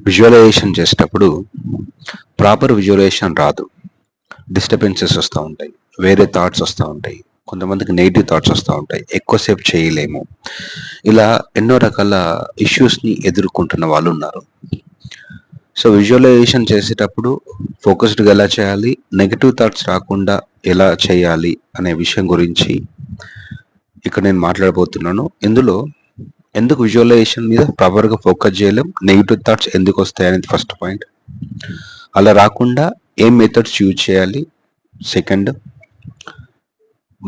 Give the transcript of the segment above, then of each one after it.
Visualisation చేసేటప్పుడు proper visualisation రాదు. Disturbances వస్తూ ఉంటాయి, వేరే థాట్స్ వస్తూ ఉంటాయి, కొంతమందికి నెగిటివ్ థాట్స్ వస్తూ ఉంటాయి, ఎక్కువసేపు చేయలేము. ఇలా ఎన్నో రకాల ఇష్యూస్ని ఎదుర్కొంటున్న వాళ్ళు ఉన్నారు. సో విజువలైజేషన్ చేసేటప్పుడు ఫోకస్డ్గా ఎలా చేయాలి, నెగిటివ్ థాట్స్ రాకుండా ఎలా చేయాలి అనే విషయం గురించి ఇక్కడ నేను మాట్లాడబోతున్నాను. ఇందులో ఎందుకు విజువలైజేషన్ మీద ప్రాపర్గా ఫోకస్ చేయలేం, నెగిటివ్ థాట్స్ ఎందుకు వస్తాయి అనేది ఫస్ట్ పాయింట్. అలా రాకుండా ఏం మెథడ్స్ యూజ్ చేయాలి సెకండ్.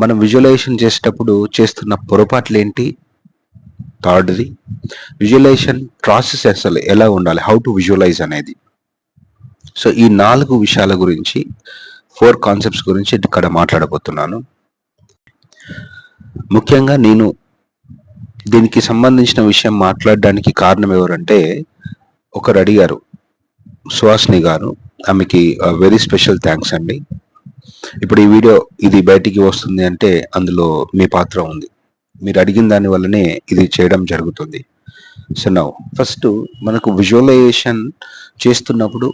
మనం విజువలైజేషన్ చేసేటప్పుడు చేస్తున్న పొరపాట్లు ఏంటి థర్డ్ది. విజువలైజేషన్ ప్రాసెస్ అసలు ఎలా ఉండాలి, హౌ టు విజువలైజ్ అనేది. సో ఈ 4 విషయాల గురించి 4 కాన్సెప్ట్స్ గురించి ఇక్కడ మాట్లాడబోతున్నాను. ముఖ్యంగా నేను దీనికి సంబంధించిన విషయం మాట్లాడడానికి కారణం ఎవరంటే, ఒకరు అడిగారు, సుహాసిని గారు. ఆమెకి వెరీ స్పెషల్ థ్యాంక్స్ అండి. ఇప్పుడు ఈ వీడియో ఇది బయటికి వస్తుంది అంటే అందులో మీ పాత్ర ఉంది. మీరు అడిగిన దాని వల్లనే ఇది చేయడం జరుగుతుంది. సో నౌ ఫస్ట్ మనకు విజువలైజేషన్ చేస్తున్నప్పుడు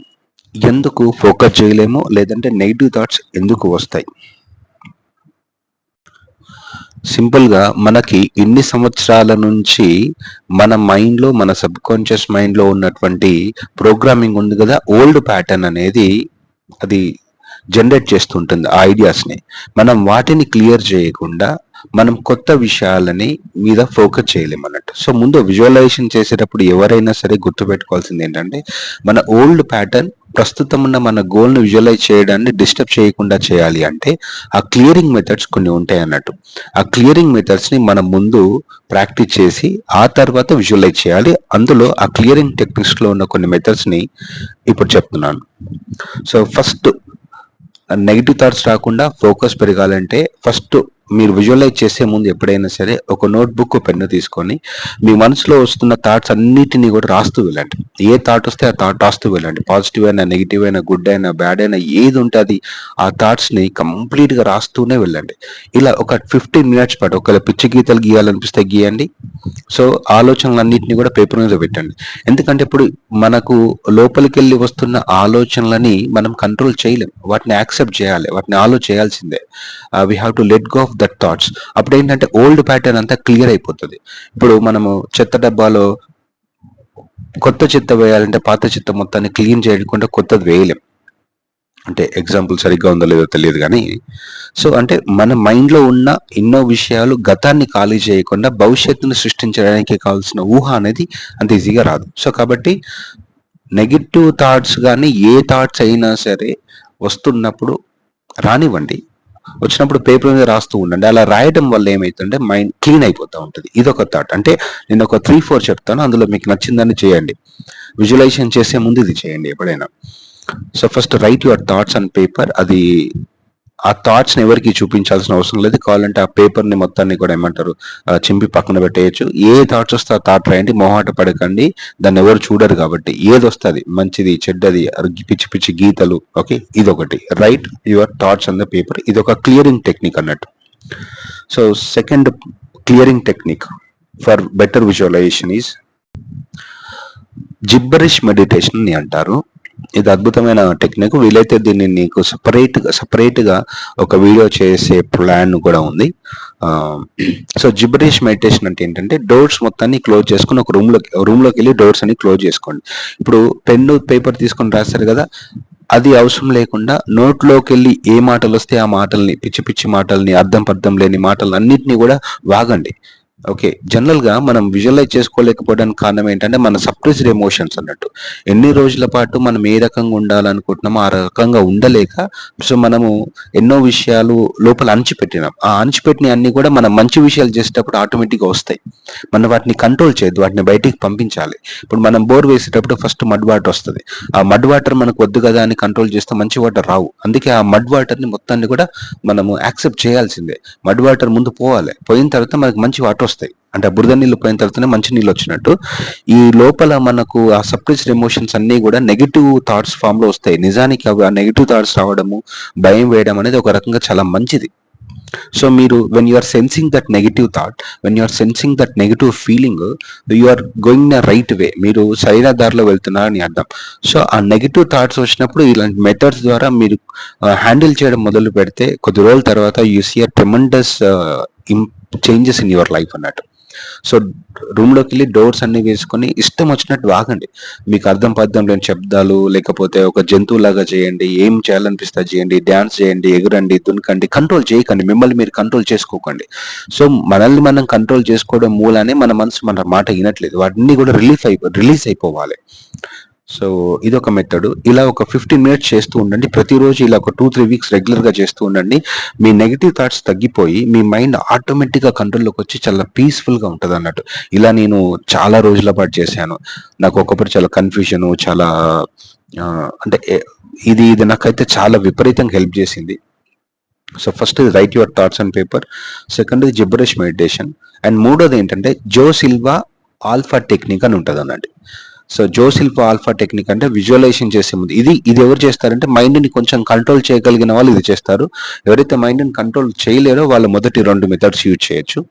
ఎందుకు ఫోకస్ చేయలేము, లేదంటే నెగిటివ్ థాట్స్ ఎందుకు వస్తాయి. సింపుల్గా మనకి ఇన్ని సంవత్సరాల నుంచి మన మైండ్లో, మన సబ్ కాన్షియస్ మైండ్లో ఉన్నటువంటి ప్రోగ్రామింగ్ ఉంది కదా, ఓల్డ్ ప్యాటర్న్ అనేది అది జనరేట్ చేస్తుంటుంది ఆ ఐడియాస్ని. మనం వాటిని క్లియర్ చేయకుండా మనం కొత్త విషయాలని మీద ఫోకస్ చేయలేము అన్నట్టు. సో ముందు విజువలైజేషన్ చేసేటప్పుడు ఎవరైనా సరే గుర్తుపెట్టుకోవాల్సింది ఏంటంటే, మన ఓల్డ్ ప్యాటర్న్ ప్రస్తుతం ఉన్న మన గోల్ని విజువలైజ్ చేయడాన్ని డిస్టర్బ్ చేయకుండా చేయాలి అంటే ఆ క్లియరింగ్ మెథడ్స్ కొన్ని ఉంటాయి అన్నట్టు. ఆ క్లియరింగ్ మెథడ్స్ని మనం ముందు ప్రాక్టీస్ చేసి ఆ తర్వాత విజువలైజ్ చేయాలి. అందులో ఆ క్లియరింగ్ టెక్నిక్స్లో ఉన్న కొన్ని మెథడ్స్ని ఇప్పుడు చెప్తున్నాను. సో ఫస్ట్ నెగిటివ్ థాట్స్ రాకుండా ఫోకస్ పెరగాలంటే ఫస్ట్ మీరు విజువలైజ్ చేసే ముందు ఎప్పుడైనా సరే ఒక నోట్బుక్, పెన్ను తీసుకొని మీ మనసులో వస్తున్న థాట్స్ అన్నిటినీ కూడా రాస్తూ వెళ్ళండి. ఏ థాట్ వస్తే ఆ థాట్ రాస్తూ వెళ్ళండి. పాజిటివ్ అయినా, నెగిటివ్ అయినా, గుడ్ అయినా, బ్యాడ్ అయినా, ఏది ఉంటే అది ఆ థాట్స్ని కంప్లీట్గా రాస్తూనే వెళ్ళండి. ఇలా ఒక 15 మినిట్స్ పాటు ఒకవేళ పిచ్చి గీతలు గీయాలనిపిస్తే గీయండి. సో ఆలోచనలన్నింటినీ కూడా పేపర్ మీద పెట్టండి. ఎందుకంటే ఇప్పుడు మనకు లోపలికి వెళ్ళి వస్తున్న ఆలోచనలని మనం కంట్రోల్ చేయలేం, వాటిని యాక్సెప్ట్ చేయాలి, వాటిని చేయాల్సిందే. We have to let go of that thoughts. అప్పుడు ఏంటంటే ఓల్డ్ ప్యాటర్న్ అంతా క్లియర్ అయిపోతుంది. ఇప్పుడు మనము చెత్త డబ్బాలో కొత్త చెత్త వేయాలంటే పాత చెత్త మొత్తాన్ని క్లీన్ చేయకుండా కొత్తది వేయలేం. అంటే ఎగ్జాంపుల్ సరిగ్గా ఉందో లేదో తెలియదు కానీ, సో అంటే మన మైండ్లో ఉన్న ఎన్నో విషయాలు గతాన్ని ఖాళీ చేయకుండా భవిష్యత్తును సృష్టించడానికి కావాల్సిన ఊహ అనేది అంత ఈజీగా రాదు. సో కాబట్టి నెగిటివ్ థాట్స్ కానీ ఏ థాట్స్ అయినా సరే వస్తున్నప్పుడు రానివ్వండి, వచ్చినప్పుడు పేపర్ మీద రాస్తూ ఉండండి. అలా రాయడం వల్ల ఏమైతుందంటే మైండ్ క్లీన్ అయిపోతూ ఉంటుంది. ఇదొక థాట్. అంటే నేను ఒక 3-4 చెప్తాను, అందులో మీకు నచ్చిందని చేయండి. విజువలైజేషన్ చేసే ముందు ఇది చేయండి ఎప్పుడైనా. So first write your thoughts on paper. అది ఆ థాట్స్ని ఎవరికి చూపించాల్సిన అవసరం లేదు. కావాలంటే ఆ పేపర్ని మొత్తాన్ని కూడా ఏమంటారు చింపి పక్కన పెట్టేయచ్చు. ఏ థాట్స్ వస్తే ఆ థాట్ రాయండి, మొహాట పడకండి, దాన్ని ఎవరు చూడరు కాబట్టి. ఏది వస్తుంది, మంచిది చెడ్డది, పిచ్చి పిచ్చి గీతలు, ఓకే, ఇదొకటి. Write your thoughts on the paper. ఇది ఒక క్లియరింగ్ టెక్నిక్ అన్నట్టు. So second clearing technique for better visualization is gibberish meditation అని అంటారు. ఇది అద్భుతమైన టెక్నిక్. వీలైతే దీన్ని నీకు సపరేట్గా ఒక వీడియో చేసే ప్లాన్ కూడా ఉంది. సో జిబ్బరిష్ మెడిటేషన్ అంటే ఏంటంటే, డోర్స్ మొత్తాన్ని క్లోజ్ చేసుకుని ఒక రూమ్లోకి వెళ్ళి డోర్స్ అన్ని క్లోజ్ చేసుకోండి. ఇప్పుడు పెన్ను, పేపర్ తీసుకొని రాస్తారు కదా, అది అవసరం లేకుండా నోట్లోకి వెళ్ళి ఏ మాటలు వస్తే ఆ మాటల్ని, పిచ్చి పిచ్చి మాటల్ని, అర్థం లేని మాటలు అన్నిటినీ కూడా వాగండి. ఓకే, జనరల్గా మనం విజువలైజ్ చేసుకోలేకపోవడానికి కారణం ఏంటంటే మన సప్రెస్డ్ ఎమోషన్స్ అన్నట్టు. ఎన్ని రోజుల పాటు మనం ఏ రకంగా ఉండాలనుకుంటున్నామో ఆ రకంగా ఉండలేక, సో మనము ఎన్నో విషయాలు లోపల అణిచిపెట్టినాం. ఆ అణిచిపెట్టిన అన్ని కూడా మనం మంచి విషయాలు చేసేటప్పుడు ఆటోమేటిక్గా వస్తాయి. మనం వాటిని కంట్రోల్ చేయొద్దు, వాటిని బయటికి పంపించాలి. ఇప్పుడు మనం బోర్ వేసేటప్పుడు ఫస్ట్ మడ్ వాటర్ వస్తుంది. ఆ మడ్ వాటర్ మనకు వద్దు కదా అని కంట్రోల్ చేస్తే మంచి వాటర్ రావు. అందుకే ఆ మడ్ వాటర్ని మొత్తాన్ని కూడా మనము యాక్సెప్ట్ చేయాల్సిందే. మడ్ వాటర్ ముందు పోవాలి, పోయిన తర్వాత మనకు మంచి వాటర్ వస్తాయి. అంటే బురద నీళ్ళు పోయిన తర్వాతనే మంచి నీళ్ళు వచ్చినట్టు ఈ లోపల మనకు ఆ సప్రెస్డ్ ఎమోషన్స్ అన్ని కూడా నెగిటివ్ థాట్స్ ఫామ్ లో వస్తాయి. నిజానికి అవి ఆ నెగిటివ్ థాట్స్ రావడము, భయం వేయడం అనేది ఒక రకంగా చాలా మంచిది. సో మీరు when you are sensing that negative thought, when you are sensing that negative feeling, you are going the right way, మీరు సరైన దారిలో వెళ్తున్నారని అర్థం. సో ఆ నెగటివ్ థాట్స్ వచ్చినప్పుడు ఇలాంటి మెథడ్స్ ద్వారా మీరు హ్యాండిల్ చేయడం మొదలు పెడితే కొద్ది రోజుల తర్వాత you see a tremendous changes in your life అన్నట్టు. సో రూమ్లోకి వెళ్ళి డోర్స్ అన్ని వేసుకొని ఇష్టం వచ్చినట్టు వాగండి. మీకు అర్థం పర్థం లేని శబ్దాలు, లేకపోతే ఒక జంతువులాగా చేయండి, ఏం చేయాలనిపిస్తే చేయండి, డ్యాన్స్ చేయండి, ఎగురండి, దునకండి, కంట్రోల్ చేయకండి, మిమ్మల్ని మీరు కంట్రోల్ చేసుకోకండి. సో మనల్ని మనం కంట్రోల్ చేసుకోవడం మూలానే మన మనసు మన మాట వినట్లేదు, వాటిని కూడా రిలీజ్ అయిపోవాలి. సో ఇదొక మెథడ్. ఇలా ఒక 15 మినిట్స్ చేస్తూ ఉండండి ప్రతిరోజు. ఇలా ఒక 2-3 వీక్స్ రెగ్యులర్గా చేస్తూ ఉండండి. మీ నెగిటివ్ థాట్స్ తగ్గిపోయి మీ మైండ్ ఆటోమేటిక్గా కంట్రోల్లోకి వచ్చి చాలా పీస్ఫుల్గా ఉంటుంది అన్నట్టు. ఇలా నేను చాలా రోజుల పాటు చేశాను. నాకు ఒకప్పుడు చాలా కన్ఫ్యూజన్, చాలా అంటే ఇది నాకైతే చాలా విపరీతంగా హెల్ప్ చేసింది. So first write your thoughts and paper, second gibberish meditation, and మూడోది ఏంటంటే జో సిల్వా ఆల్ఫా టెక్నిక్ అని ఉంటుంది అన్నట్టు. So Jo Silva alpha technique అంటే విజువలైజేషన్ చేసే ముందు ఇది ఎవరు చేస్తారంటే మైండ్ని కొంచెం కంట్రోల్ చేయగలిగిన వాళ్ళు ఇది చేస్తారు. ఎవరైతే మైండ్ని కంట్రోల్ చేయలేరో వాళ్ళు మొదటి 2 మెథడ్స్ యూజ్ చేయొచ్చు.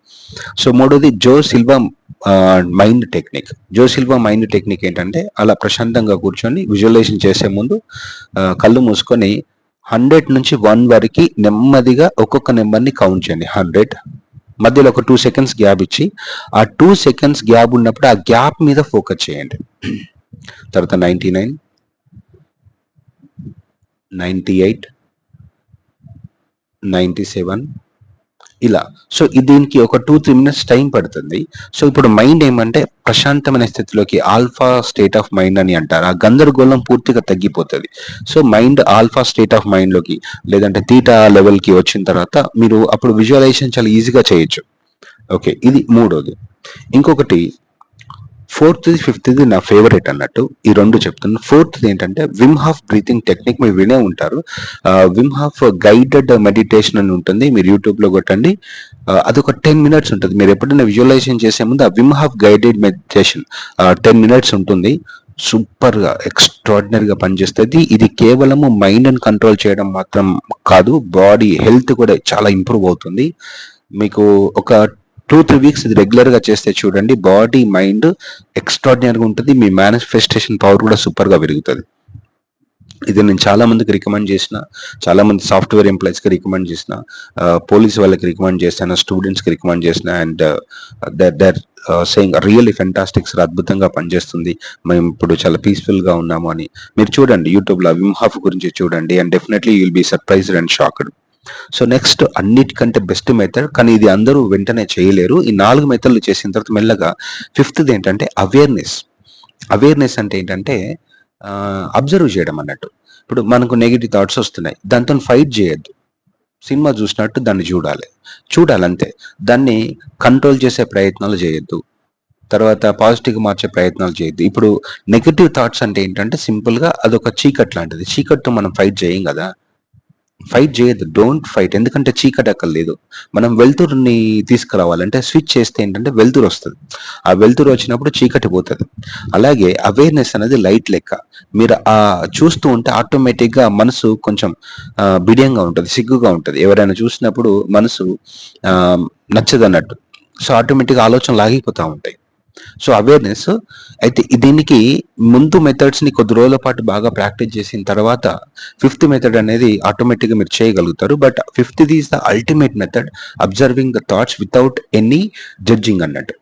సో మూడోది జో సిల్వా మైండ్ టెక్నిక్. జో సిల్వా మైండ్ టెక్నిక్ ఏంటంటే అలా ప్రశాంతంగా కూర్చొని విజువలైజేషన్ చేసే ముందు కళ్ళు మూసుకొని 100 నుంచి 1 వరకు నెమ్మదిగా ఒక్కొక్క నెంబర్ని కౌంట్ చేయండి. 100 మధ్యలో ఒక 2 సెకండ్స్ గ్యాప్ ఇచ్చి, ఆ 2 సెకండ్స్ గ్యాప్ ఉన్నప్పుడు ఆ గ్యాప్ మీద ఫోకస్ చేయండి. తర్వాత 99, 98, 97 ఇలా. సో దీనికి ఒక 2-3 మినిట్స్ టైం పడుతుంది. సో ఇప్పుడు మైండ్ ఏమంటే ప్రశాంతమైన స్థితిలోకి, ఆల్ఫా స్టేట్ ఆఫ్ మైండ్ అని అంటారు, ఆ గందరగోళం పూర్తిగా తగ్గిపోతుంది. So mind alpha state of మైండ్లోకి లేదంటే తీటా లెవెల్కి వచ్చిన తర్వాత మీరు అప్పుడు విజువలైజేషన్ చాలా ఈజీగా చేయొచ్చు. ఓకే, ఇది మూడోది. ఇంకొకటి ఫోర్త్, ఫిఫ్త్ది నా ఫేవరెట్ అన్నట్టు. ఈ 2 చెప్తున్నాను. ఫోర్త్ ఏంటంటే విమ్ హాఫ్ బ్రీతింగ్ టెక్నిక్. మీరు వినే ఉంటారు, విమ్ హాఫ్ గైడెడ్ మెడిటేషన్ అని ఉంటుంది, మీరు యూట్యూబ్లో కొట్టండి. అదొక 10 మినిట్స్ ఉంటుంది. మీరు ఎప్పుడైనా విజువలైజేషన్ చేసే ముందు ఆ Vim half guided meditation 10 minutes ఉంటుంది. సూపర్గా ఎక్స్ట్రాడినరీగా పనిచేస్తుంది. ఇది కేవలము మైండ్ని కంట్రోల్ చేయడం మాత్రం కాదు, బాడీ హెల్త్ కూడా చాలా ఇంప్రూవ్ అవుతుంది. మీకు ఒక 2-3 వీక్స్ ఇది రెగ్యులర్గా చేస్తే చూడండి, బాడీ మైండ్ ఎక్స్ట్రాడినరీగా ఉంటుంది. మీ మేనిఫెస్టేషన్ పవర్ కూడా సూపర్గా పెరుగుతుంది. ఇది నేను చాలా మందికి రికమెండ్ చేసిన, చాలా మంది సాఫ్ట్వేర్ ఎంప్లాయీస్కి రికమెండ్ చేసిన, పోలీస్ వాళ్ళకి రికమెండ్ చేసిన, స్టూడెంట్స్కి రికమెండ్ చేసిన, and they're saying really fantastic sir, అద్భుతంగా పనిచేస్తుంది, మేము ఇప్పుడు చాలా పీస్ఫుల్గా ఉన్నాము అని. మీరు చూడండి యూట్యూబ్లో విమ్ హాఫ్ గురించి చూడండి, and definitely you will be surprised and shocked. So next అన్నిటికంటే బెస్ట్ మెథడ్, కానీ ఇది అందరూ వెంటనే చేయలేరు. ఈ 4 మెథడ్లు చేసిన తర్వాత మెల్లగా ఫిఫ్త్ది ఏంటంటే అవేర్నెస్. అవేర్నెస్ అంటే ఏంటంటే అబ్జర్వ్ చేయడం అన్నట్టు. ఇప్పుడు మనకు నెగిటివ్ థాట్స్ వస్తున్నాయి, దాంతో ఫైట్ చేయొద్దు. సినిమా చూసినట్టు దాన్ని చూడాలంతే. దాన్ని కంట్రోల్ చేసే ప్రయత్నాలు చేయొద్దు. తర్వాత పాజిటివ్గా మార్చే ప్రయత్నాలు చేయొద్దు. ఇప్పుడు నెగిటివ్ థాట్స్ అంటే ఏంటంటే సింపుల్గా అదొక చీకట్ లాంటిది. చీకట్తో మనం ఫైట్ చేయం కదా, ఫైట్ చేయొద్దు, డోంట్ ఫైట్. ఎందుకంటే చీకటి అక్కడ లేదు. మనం వెలుతురుని తీసుకురావాలంటే స్విచ్ చేస్తే ఏంటంటే వెలుతురు వస్తుంది. ఆ వెలుతురు వచ్చినప్పుడు చీకటి పోతుంది. అలాగే అవేర్నెస్ అనేది లైట్ లెక్క. మీరు చూస్తూ ఉంటే ఆటోమేటిక్గా మనసు కొంచెం బిడియంగా ఉంటుంది, సిగ్గుగా ఉంటుంది. ఎవరైనా చూసినప్పుడు మనసు నచ్చదు అన్నట్టు. సో ఆటోమేటిక్గా ఆలోచనలు ఆగిపోతూ ఉంటాయి. సో అవేర్నెస్ అయితే దీనికి ముందు మెథడ్స్ని కొద్ది రోజుల పాటు బాగా ప్రాక్టీస్ చేసిన తర్వాత 5th మెథడ్ అనేది ఆటోమేటిక్గా మీరు చేయగలుగుతారు. But 5th is the ultimate method, observing the thoughts without any judging అన్నట్టు.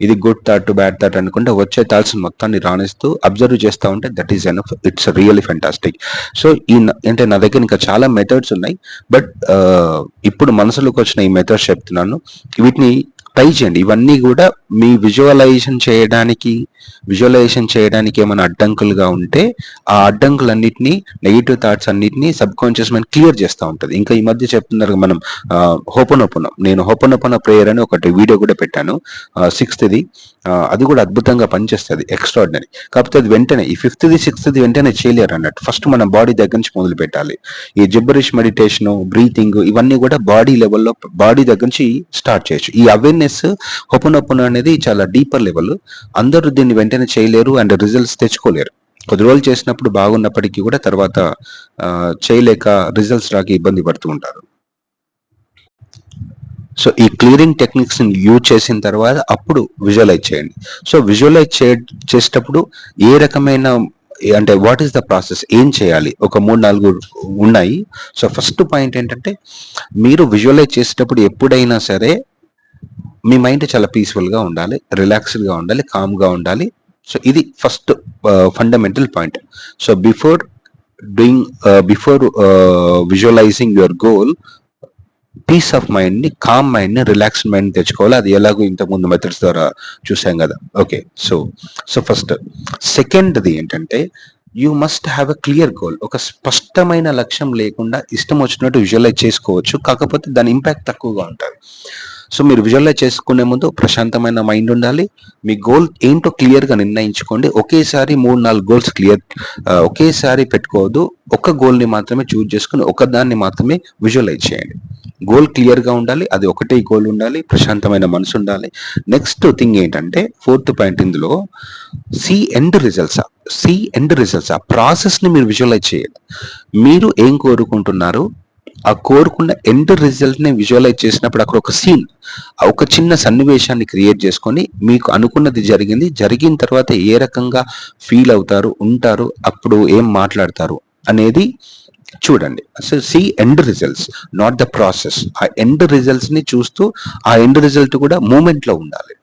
ఇది గుడ్ థాట్ బ్యాడ్ థాట్ అనుకుంటే వచ్చే థాట్స్ మొత్తాన్ని రాణిస్తూ అబ్జర్వ్ చేస్తూ ఉంటే that is enough. It's really fantastic. So అంటే నా దగ్గర ఇంకా చాలా మెథడ్స్ ఉన్నాయి, బట్ ఇప్పుడు మనసులోకి వచ్చిన ఈ మెథడ్స్ చెప్తున్నాను, వీటిని ట్రై చేయండి. ఇవన్నీ కూడా మీ విజువలైజేషన్ చేయడానికి ఏమైనా అడ్డంకులుగా ఉంటే ఆ అడ్డంకులన్నిటినీ, నెగిటివ్ థాట్స్ అన్నిటినీ సబ్ కాన్షియస్ మైండ్ క్లియర్ చేస్తూ ఉంటుంది. ఇంకా ఈ మధ్య చెప్తున్నారు మనం హోపనోపన, నేను హోపనోపన ప్రేయర్ అని ఒకటి వీడియో కూడా పెట్టాను, 6th అది కూడా అద్భుతంగా పనిచేస్తుంది, ఎక్స్ట్రాడినరీ. కాకపోతే అది వెంటనే ఈ 5th 6th వెంటనే చేయలేరు అన్నట్టు. ఫస్ట్ మనం బాడీ దగ్గర నుంచి మొదలు పెట్టాలి. ఈ జిబ్బరిష్ మెడిటేషన్, బ్రీతింగ్ ఇవన్నీ కూడా బాడీ లెవెల్లో, బాడీ దగ్గర నుంచి స్టార్ట్ చేయొచ్చు. ఈ అవేర్నెస్ హోపనోపన అనేది చాలా డీపర్ లెవెల్. అందరూ దీన్ని వెంటనే చేయలేరు అండ్ రిజల్ట్స్ తెచ్చుకోలేరు. కొద్ది రోజులు చేసినప్పుడు బాగున్నప్పటికీ కూడా తర్వాత చేయలేక రిజల్ట్స్ రాకి ఇబ్బంది పడుతూ ఉంటారు. సో ఈ క్లియరింగ్ టెక్నిక్స్ యూజ్ చేసిన తర్వాత అప్పుడు విజువలైజ్ చేయండి. సో విజువలైజ్ చేసేటప్పుడు ఏ రకమైన అంటే వాట్ ఈస్ ద ప్రాసెస్, ఏం చేయాలి, ఒక 3-4 ఉన్నాయి. సో ఫస్ట్ పాయింట్ ఏంటంటే, మీరు విజువలైజ్ చేసేటప్పుడు ఎప్పుడైనా సరే మీ మైండ్ చాలా పీస్ఫుల్గా ఉండాలి, రిలాక్స్డ్గా ఉండాలి, కామ్గా ఉండాలి. సో ఇది first fundamental point. So before visualizing your goal, peace of mind ని, కామ్ మైండ్ ని, రిలాక్స్డ్ మైండ్ తెచ్చుకోవాలి. అది ఎలాగో ఇంతకుముందు మెథడ్స్ ద్వారా చూసాం కదా. Okay, so first. సెకండ్ది ఏంటంటే, you must have a clear goal. ఒక స్పష్టమైన లక్ష్యం లేకుండా ఇష్టం వచ్చినట్టు విజువలైజ్ చేసుకోవచ్చు, కాకపోతే దాని ఇంపాక్ట్ తక్కువగా ఉంటుంది. సో మీరు విజువలైజ్ చేసుకునే ముందు ప్రశాంతమైన మైండ్ ఉండాలి. మీ గోల్ ఏంటో క్లియర్గా నిర్ణయించుకోండి. ఒకేసారి 3-4 గోల్స్ ఒకేసారి పెట్టుకోవద్దు. ఒక గోల్ని మాత్రమే చూజ్ చేసుకుని ఒకదాన్ని మాత్రమే విజువలైజ్ చేయండి. గోల్ క్లియర్గా ఉండాలి, అది ఒకటే గోల్ ఉండాలి, ప్రశాంతమైన మనసు ఉండాలి. నెక్స్ట్ థింగ్ ఏంటంటే, ఫోర్త్ పాయింట్ ఇందులో, సీ ఎండ్ రిజల్ట్స్. ఆ ప్రాసెస్ని మీరు విజువలైజ్ చేయాలి. మీరు ఏం కోరుకుంటున్నారు, ఆ కోరుకున్న ఎండ్ రిజల్ట్ ని విజువలైజ్ చేసినప్పుడు అక్కడ ఒక సీన్, ఒక చిన్న సన్నివేశాన్ని క్రియేట్ చేసుకొని, మీకు అనుకున్నది జరిగిన తర్వాత ఏ రకంగా ఫీల్ అవుతారు, ఉంటారు, అప్పుడు ఏం మాట్లాడతారు అనేది చూడండి. So see end results, not the process. ఆ ఎండ్ రిజల్ట్స్ ని చూస్తూ, ఆ ఎండ్ రిజల్ట్ కూడా మూమెంట్ లో ఉండాలి.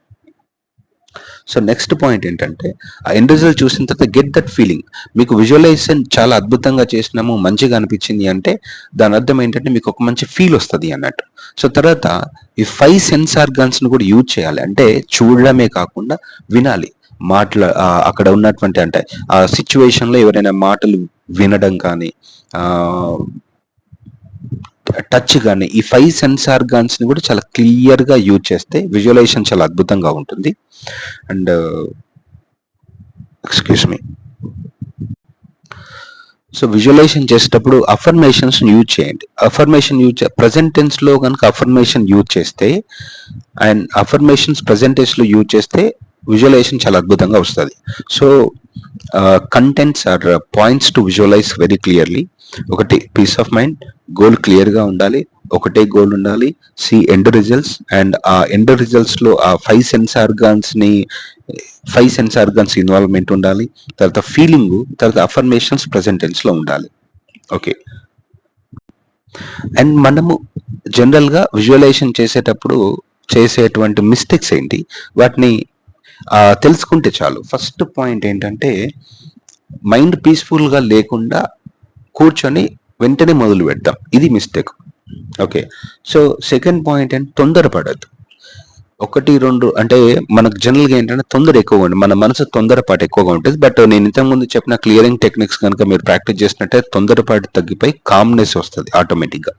సో నెక్స్ట్ పాయింట్ ఏంటంటే, ఆ ఎండ్ రిజల్ట్ చూసిన తర్వాత గెట్ దట్ ఫీలింగ్. మీకు విజువలైజేషన్ చాలా అద్భుతంగా చేసినాము, మంచిగా అనిపించింది అంటే దాని అర్థం ఏంటంటే మీకు ఒక మంచి ఫీల్ వస్తుంది అన్నట్టు. సో తర్వాత ఈ 5 సెన్స్ ఆర్గాన్స్ ను కూడా యూజ్ చేయాలి. అంటే చూడడమే కాకుండా వినాలి, అక్కడ ఉన్నటువంటి, అంటే ఆ సిచ్యువేషన్ లో ఎవరైనా మాటలు వినడం కానీ, టచ్ కానీ, ఈ 5 సెన్స్ ఆర్గాన్స్ ని కూడా చాలా క్లియర్ గా యూజ్ చేస్తే విజువలైజేషన్ చాలా అద్భుతంగా ఉంటుంది. And excuse me. So visualization చేసేటప్పుడు అఫర్మేషన్స్ యూజ్ చేయండి. ప్రజెంట్ టెన్స్ లో కనుక అఫర్మేషన్ యూజ్ చేస్తే, అండ్ అఫర్మేషన్స్ ప్రజెంట్ టెన్స్ లో యూజ్ చేస్తే విజువలైజేషన్ చాలా అద్భుతంగా వస్తుంది. So contents are points to visualize very clearly. ఒకటి, పీస్ ఆఫ్ మైండ్, గోల్ క్లియర్గా ఉండాలి, ఒకటే గోల్ ఉండాలి. సి ఎండ్ రిజల్ట్స్, అండ్ ఆ ఎండ్ రిజల్ట్స్ లో ఆ 5 సెన్స్ ఆర్గాన్స్ ఇన్వాల్వ్మెంట్ ఉండాలి. తర్వాత ఫీలింగ్, తర్వాత అఫర్మేషన్స్ ప్రెజెంట్ టెన్స్ లో ఉండాలి. ఓకే. అండ్ మనము జనరల్ గా విజువలైజేషన్ చేసేటప్పుడు చేసేటువంటి మిస్టేక్స్ ఏంటి, వాటిని తెలుసుకుంటే చాలు. ఫస్ట్ పాయింట్ ఏంటంటే, మైండ్ పీస్ఫుల్ గా లేకుండా కూర్చొని వెంటనే మొదలు పెడతాం, ఇది mistake. Okay. So second point ఏంటి, తొందరపడద్దు. 1-2 అంటే మనకు జనరల్గా ఏంటంటే తొందర ఎక్కువగా ఉంటుంది, మన మనసు తొందరపాటు ఎక్కువగా ఉంటుంది. బట్ నేను ఇంతకుముందు చెప్పిన క్లియరింగ్ టెక్నిక్స్ కనుక మీరు ప్రాక్టీస్ చేసినట్టే తొందరపాటు తగ్గిపోయి కామ్నెస్ వస్తుంది ఆటోమేటిక్గా.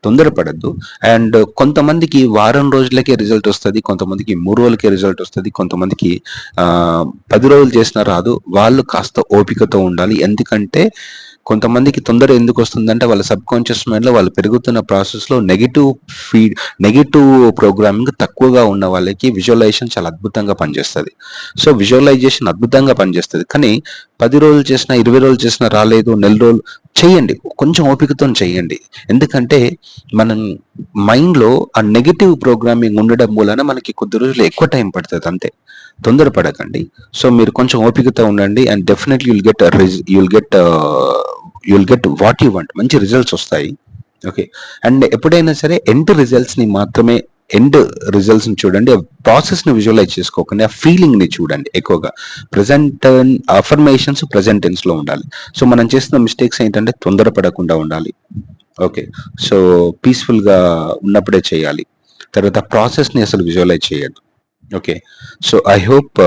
తొందరపడద్దు. అండ్ కొంతమందికి వారం రోజులకే రిజల్ట్ వస్తుంది, కొంతమందికి 3 రోజులకే రిజల్ట్ వస్తుంది, కొంతమందికి 10 రోజులు చేసినా రాదు. వాళ్ళు కాస్త ఓపికతో ఉండాలి. ఎందుకంటే కొంతమందికి తొందర ఎందుకు వస్తుందంటే, వాళ్ళ సబ్ కాన్షియస్ మైండ్ లో వాళ్ళు పెరుగుతున్న ప్రాసెస్ లో నెగిటివ్ ప్రోగ్రామింగ్ తక్కువగా ఉన్న వాళ్ళకి విజువలైజేషన్ చాలా అద్భుతంగా పనిచేస్తుంది. సో విజువలైజేషన్ అద్భుతంగా పనిచేస్తుంది, కానీ 10 రోజులు చేసినా, 20 రోజులు చేసినా రాలేదు, నెల రోజులు చేయండి, కొంచెం ఓపికతో చేయండి. ఎందుకంటే మనం మైండ్ లో ఆ నెగిటివ్ ప్రోగ్రామింగ్ ఉండడం మూలన మనకి కొద్ది రోజులు ఎక్కువ టైం పడుతుంది, అంతే. తొందరపడకండి. సో మీరు కొంచెం ఓపికతో ఉండండి, and definitely you'll get what you want. మంచి రిజల్ట్స్ వస్తాయి. ఓకే. అండ్ ఎప్పుడైనా సరే ఎండ్ రిజల్ట్స్ ని చూడండి, ప్రాసెస్ ని విజువలైజ్ చేసుకోకండి, ఆ ఫీలింగ్ ని చూడండి ఎక్కువగా. అఫర్మేషన్స్ ప్రెజెంట్ టెన్స్ లో ఉండాలి. సో మనం చేస్తున్న మిస్టేక్స్ ఏంటంటే తొందరపడకుండా ఉండాలి. ఓకే. సో పీస్ఫుల్ గా ఉన్నప్పుడే చేయాలి. తర్వాత ప్రాసెస్ ని అసలు విజువలైజ్ చేయద్దు. Okay. So I hope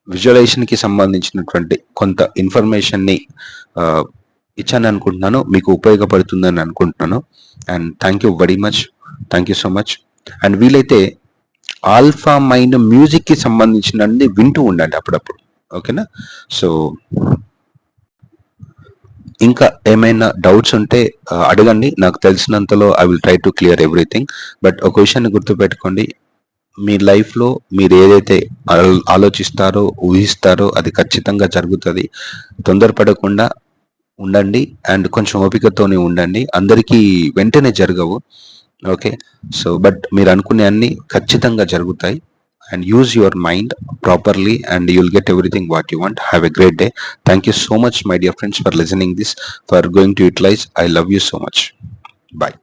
visualization కి సంబంధించినటువంటి కొంత ఇన్ఫర్మేషన్ ని ఇచ్చాను అనుకుంటున్నాను, మీకు ఉపయోగపడుతుందని అనుకుంటున్నాను. And thank you very much, thank you so much. And వీలైతే ఆల్ఫా మైండ్ మ్యూజిక్ కి సంబంధించినది వింటూ ఉండండి అప్పుడప్పుడు, ఓకేనా? సో ఇంకా ఏమైనా డౌట్స్ ఉంటే అడగండి, నాకు తెలిసినంతలో I will try to clear everything. But ఒక విషయాన్ని గుర్తుపెట్టుకోండి, మీ లైఫ్లో మీరు ఏదైతే ఆలోచిస్తారో, ఊహిస్తారో అది ఖచ్చితంగా జరుగుతుంది. తొందరపడకుండా ఉండండి, అండ్ కొంచెం ఓపికతోనే ఉండండి. అందరికీ వెంటనే జరగవు, ఓకే. సో బట్ మీరు అనుకునే అన్ని ఖచ్చితంగా జరుగుతాయి. And use your mind properly and you'll get everything what you want. Have a great day. Thank you so much my dear friends for listening this, for going to utilize. I love you so much. Bye.